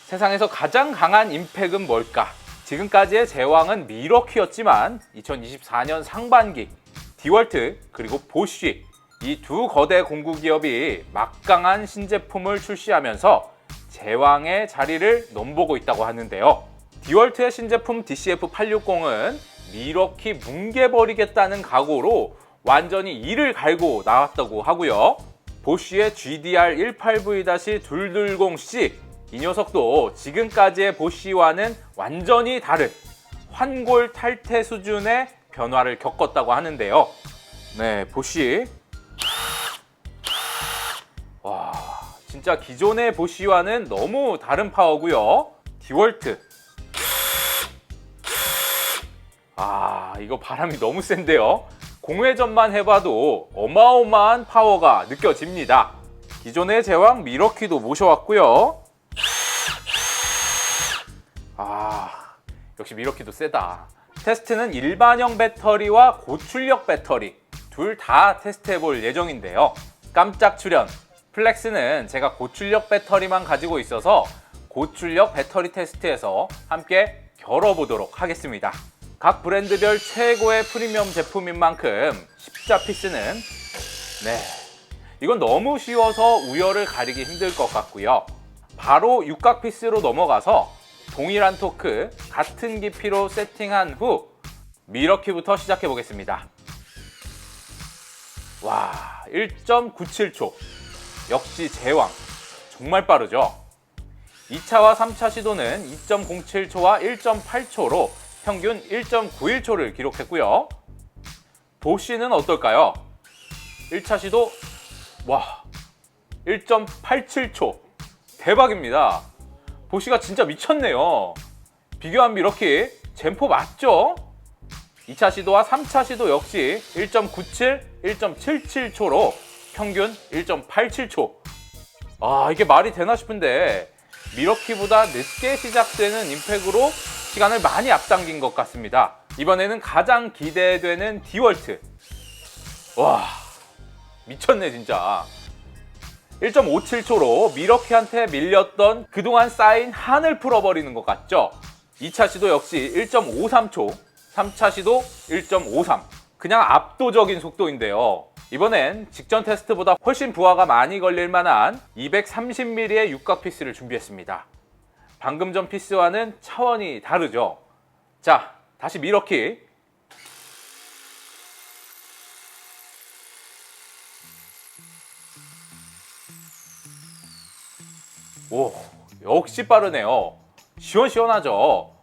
세상에서 가장 강한 임팩은 뭘까? 지금까지의 제왕은 미러키였지만 2024년 상반기 디월트 그리고 보쉬 이 두 거대 공구기업이 막강한 신제품을 출시하면서 제왕의 자리를 넘보고 있다고 하는데요. 디월트의 신제품 DCF860은 미러키 뭉개버리겠다는 각오로 완전히 이를 갈고 나왔다고 하고요. 보쉬의 GDR18V-220C 이 녀석도 지금까지의 보쉬와는 완전히 다른 환골 탈태 수준의 변화를 겪었다고 하는데요. 네, 보쉬. 와, 진짜 기존의 보쉬와는 너무 다른 파워고요. 디월트. 이거 바람이 너무 센데요. 공회전만 해봐도 어마어마한 파워가 느껴집니다. 기존의 제왕 미러키도 모셔왔고요. 역시 미러키도 세다. 테스트는 일반형 배터리와 고출력 배터리 둘 다 테스트해볼 예정인데요. 깜짝 출연! 플렉스는 제가 고출력 배터리만 가지고 있어서 고출력 배터리 테스트에서 함께 겨뤄보도록 하겠습니다. 각 브랜드별 최고의 프리미엄 제품인 만큼 십자 피스는 이건 너무 쉬워서 우열을 가리기 힘들 것 같고요. 바로 육각 피스로 넘어가서 동일한 토크, 같은 깊이로 세팅한 후 미러키부터 시작해 보겠습니다. 와, 1.97초. 역시 제왕. 정말 빠르죠? 2차와 3차 시도는 2.07초와 1.8초로 평균 1.91초를 기록했고요. 보쉬는 어떨까요? 1차 시도 1.87초. 대박입니다. 보쉬가 진짜 미쳤네요. 비교한 미러키 젠포 맞죠? 2차 시도와 3차 시도 역시 1.97, 1.77초로 평균 1.87초. 이게 말이 되나 싶은데 미러키보다 늦게 시작되는 임팩으로 시간을 많이 앞당긴 것 같습니다. 이번에는 가장 기대되는 디월트. 와, 미쳤네 진짜. 1.57초로 미러키한테 밀렸던 그동안 쌓인 한을 풀어버리는 것 같죠? 2차 시도 역시 1.53초, 3차 시도 1.53. 그냥 압도적인 속도인데요. 이번엔 직전 테스트보다 훨씬 부하가 많이 걸릴 만한 230mm의 육각 피스를 준비했습니다. 방금 전 피스와는 차원이 다르죠? 자, 다시 미러키. 오, 역시 빠르네요. 시원시원하죠?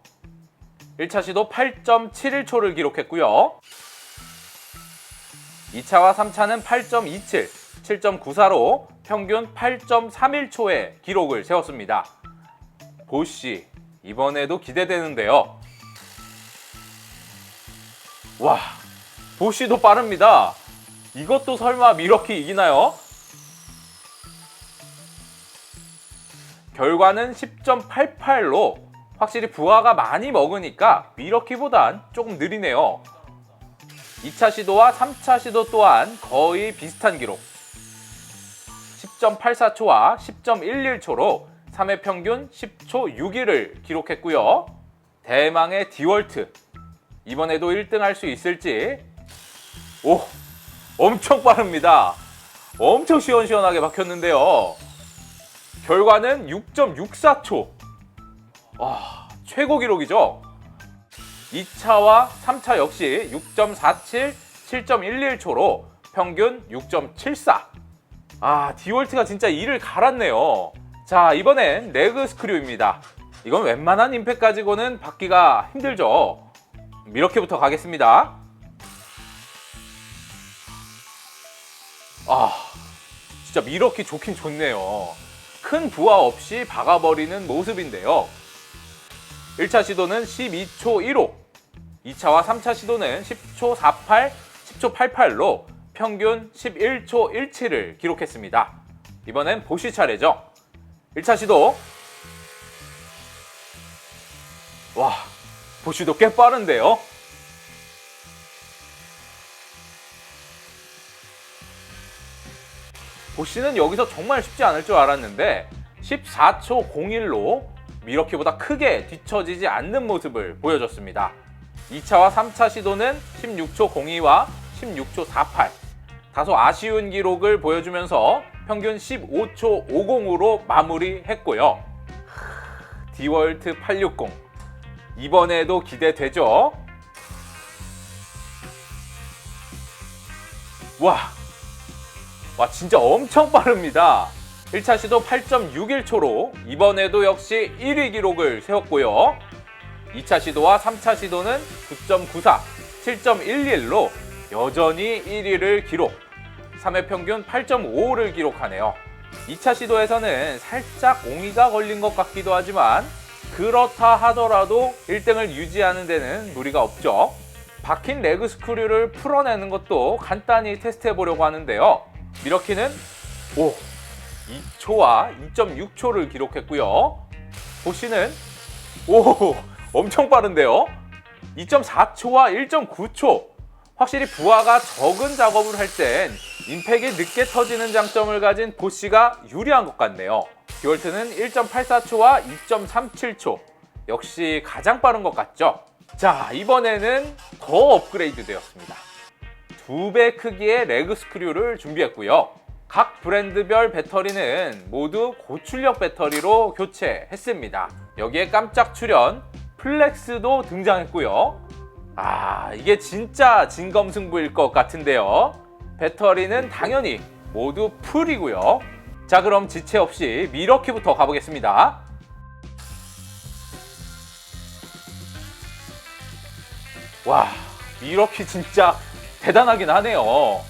1차 시도 8.71초를 기록했고요. 2차와 3차는 8.27, 7.94로 평균 8.31초의 기록을 세웠습니다. 보쉬, 이번에도 기대되는데요. 와, 보쉬도 빠릅니다. 이것도 설마 미러키 이기나요? 결과는 10.88로 확실히 부하가 많이 먹으니까 미러키보단 조금 느리네요. 2차 시도와 3차 시도 또한 거의 비슷한 기록. 10.84초와 10.11초로 3회 평균 10초 6위를 기록했고요. 대망의 디월트. 이번에도 1등 할 수 있을지. 오, 엄청 빠릅니다. 엄청 시원시원하게 박혔는데요. 결과는 6.64초. 최고 기록이죠? 2차와 3차 역시 6.47, 7.11초로 평균 6.74. 디월트가 진짜 이를 갈았네요. 자, 이번엔 레그 스크류입니다. 이건 웬만한 임팩 가지고는 받기가 힘들죠. 미러키부터 가겠습니다. 진짜 미러키 좋긴 좋네요. 큰 부하 없이 박아버리는 모습인데요. 1차 시도는 12초 1호, 2차와 3차 시도는 10초 48, 10초 88로 평균 11초 17을 기록했습니다. 이번엔 보쉬 차례죠. 1차 시도. 와, 보쉬도 꽤 빠른데요. 보시는 여기서 정말 쉽지 않을 줄 알았는데 14초 01로 미러키보다 크게 뒤처지지 않는 모습을 보여줬습니다. 2차와 3차 시도는 16초 02와 16초 48, 다소 아쉬운 기록을 보여주면서 평균 15초 50으로 마무리했고요. 디월트 860 이번에도 기대되죠? 와 진짜 엄청 빠릅니다. 1차 시도 8.61초로 이번에도 역시 1위 기록을 세웠고요. 2차 시도와 3차 시도는 9.94, 7.11로 여전히 1위를 기록, 3회 평균 8.55를 기록하네요. 2차 시도에서는 살짝 옹이가 걸린 것 같기도 하지만 그렇다 하더라도 1등을 유지하는 데는 무리가 없죠. 박힌 레그 스크류를 풀어내는 것도 간단히 테스트해 보려고 하는데요. 미러키는 2초와 2.6초를 기록했고요. 보시는 엄청 빠른데요. 2.4초와 1.9초. 확실히 부하가 적은 작업을 할 땐 임팩이 늦게 터지는 장점을 가진 보쉬가 유리한 것 같네요. 디월트는 1.84초와 2.37초. 역시 가장 빠른 것 같죠? 자, 이번에는 더 업그레이드 되었습니다. 2배 크기의 레그 스크류를 준비했고요. 각 브랜드별 배터리는 모두 고출력 배터리로 교체했습니다. 여기에 깜짝 출연 플렉스도 등장했고요. 이게 진짜 진검승부일 것 같은데요. 배터리는 당연히 모두 풀이고요. 자, 그럼 지체 없이 미러키부터 가보겠습니다. 미러키 진짜 대단하긴 하네요.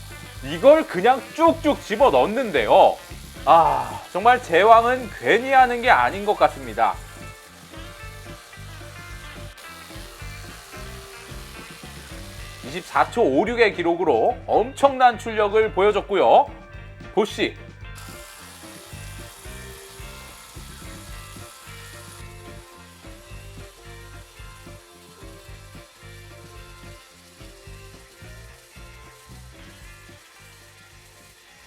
이걸 그냥 쭉쭉 집어 넣는데요. 정말 제왕은 괜히 하는 게 아닌 것 같습니다. (24초 56의) 기록으로 엄청난 출력을 보여줬고요. 보쉬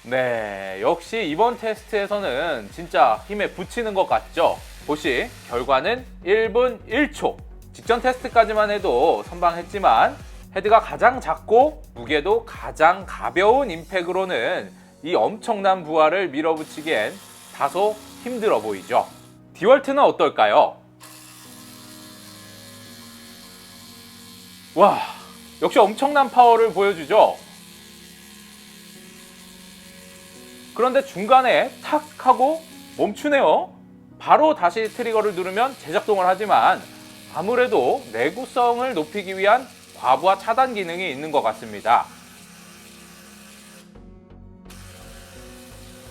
네, 역시 이번 테스트에서는 진짜 힘에 붙이는 것 같죠? 보쉬 결과는 1분 1초. 직전 테스트까지만 해도 선방했지만 헤드가 가장 작고 무게도 가장 가벼운 임팩으로는 이 엄청난 부하를 밀어붙이기엔 다소 힘들어 보이죠? 디월트는 어떨까요? 역시 엄청난 파워를 보여주죠? 그런데 중간에 탁 하고 멈추네요. 바로 다시 트리거를 누르면 재작동을 하지만 아무래도 내구성을 높이기 위한 과부하 차단 기능이 있는 것 같습니다.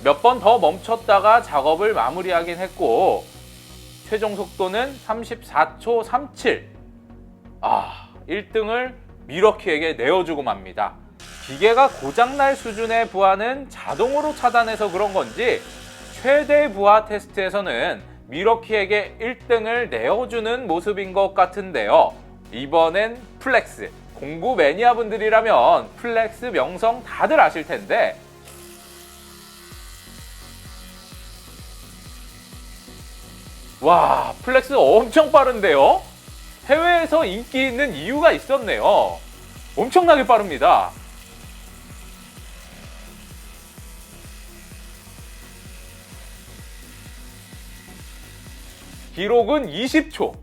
몇 번 더 멈췄다가 작업을 마무리하긴 했고 최종 속도는 34초 37. 1등을 미러키에게 내어주고 맙니다. 기계가 고장날 수준의 부하는 자동으로 차단해서 그런 건지 최대 부하 테스트에서는 미러키에게 1등을 내어주는 모습인 것 같은데요. 이번엔 플렉스. 공구 매니아 분들이라면 플렉스 명성 다들 아실 텐데 플렉스 엄청 빠른데요? 해외에서 인기 있는 이유가 있었네요. 엄청나게 빠릅니다. 기록은 20초.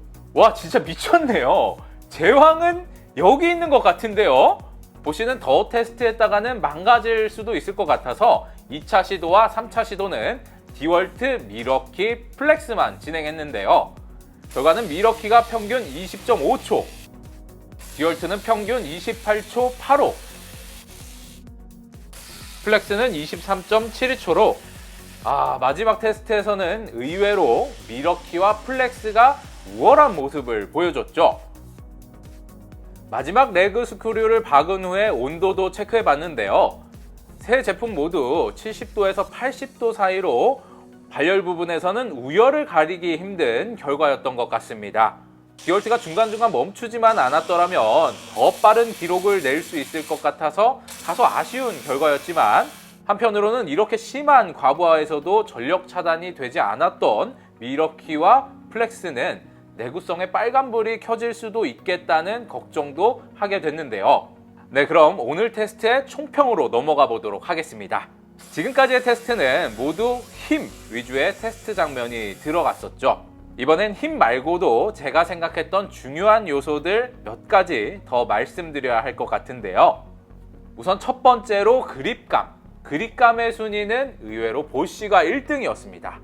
진짜 미쳤네요. 제왕은 여기 있는 것 같은데요. 보시는 더 테스트했다가는 망가질 수도 있을 것 같아서 2차 시도와 3차 시도는 디월트, 미러키, 플렉스만 진행했는데요. 결과는 미러키가 평균 20.5초, 디월트는 평균 28초 85, 플렉스는 23.72초로 마지막 테스트에서는 의외로 미러키와 플렉스가 우월한 모습을 보여줬죠. 마지막 레그 스크류를 박은 후에 온도도 체크해 봤는데요. 세 제품 모두 70도에서 80도 사이로 발열 부분에서는 우열을 가리기 힘든 결과였던 것 같습니다. 디월트가 중간중간 멈추지만 않았더라면 더 빠른 기록을 낼 수 있을 것 같아서 다소 아쉬운 결과였지만 한편으로는 이렇게 심한 과부하에서도 전력 차단이 되지 않았던 미러키와 플렉스는 내구성에 빨간불이 켜질 수도 있겠다는 걱정도 하게 됐는데요. 네, 그럼 오늘 테스트의 총평으로 넘어가 보도록 하겠습니다. 지금까지의 테스트는 모두 힘 위주의 테스트 장면이 들어갔었죠. 이번엔 힘 말고도 제가 생각했던 중요한 요소들 몇 가지 더 말씀드려야 할 것 같은데요. 우선 첫 번째로 그립감의 순위는 의외로 보쉬가 1등이었습니다.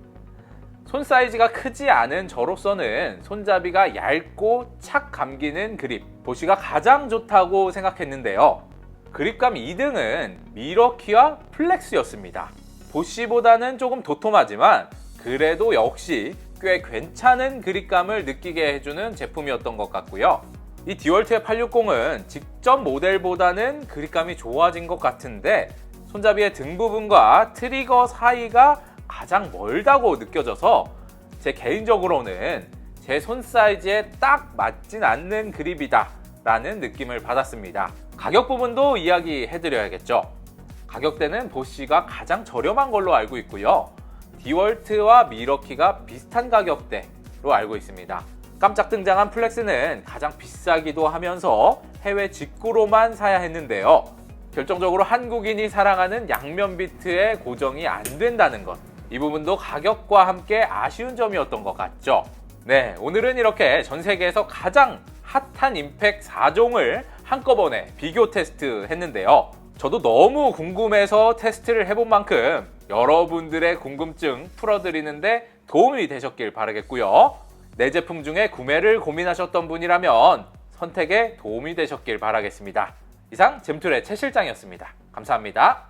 손 사이즈가 크지 않은 저로서는 손잡이가 얇고 착 감기는 그립, 보쉬가 가장 좋다고 생각했는데요. 그립감 2등은 미러키와 플렉스였습니다. 보쉬보다는 조금 도톰하지만 그래도 역시 꽤 괜찮은 그립감을 느끼게 해주는 제품이었던 것 같고요. 이 디월트의 860은 직접 모델보다는 그립감이 좋아진 것 같은데 손잡이의 등 부분과 트리거 사이가 가장 멀다고 느껴져서 제 개인적으로는 제 손 사이즈에 딱 맞진 않는 그립이다 라는 느낌을 받았습니다. 가격 부분도 이야기해드려야겠죠. 가격대는 보쉬가 가장 저렴한 걸로 알고 있고요. 디월트와 미러키가 비슷한 가격대로 알고 있습니다. 깜짝 등장한 플렉스는 가장 비싸기도 하면서 해외 직구로만 사야 했는데요. 결정적으로 한국인이 사랑하는 양면 비트에 고정이 안 된다는 것, 이 부분도 가격과 함께 아쉬운 점이었던 것 같죠. 네, 오늘은 이렇게 전 세계에서 가장 핫한 임팩 4종을 한꺼번에 비교 테스트 했는데요. 저도 너무 궁금해서 테스트를 해본 만큼 여러분들의 궁금증 풀어드리는데 도움이 되셨길 바라겠고요. 내 제품 중에 구매를 고민하셨던 분이라면 선택에 도움이 되셨길 바라겠습니다. 이상 잼툴의 최 실장이었습니다. 감사합니다.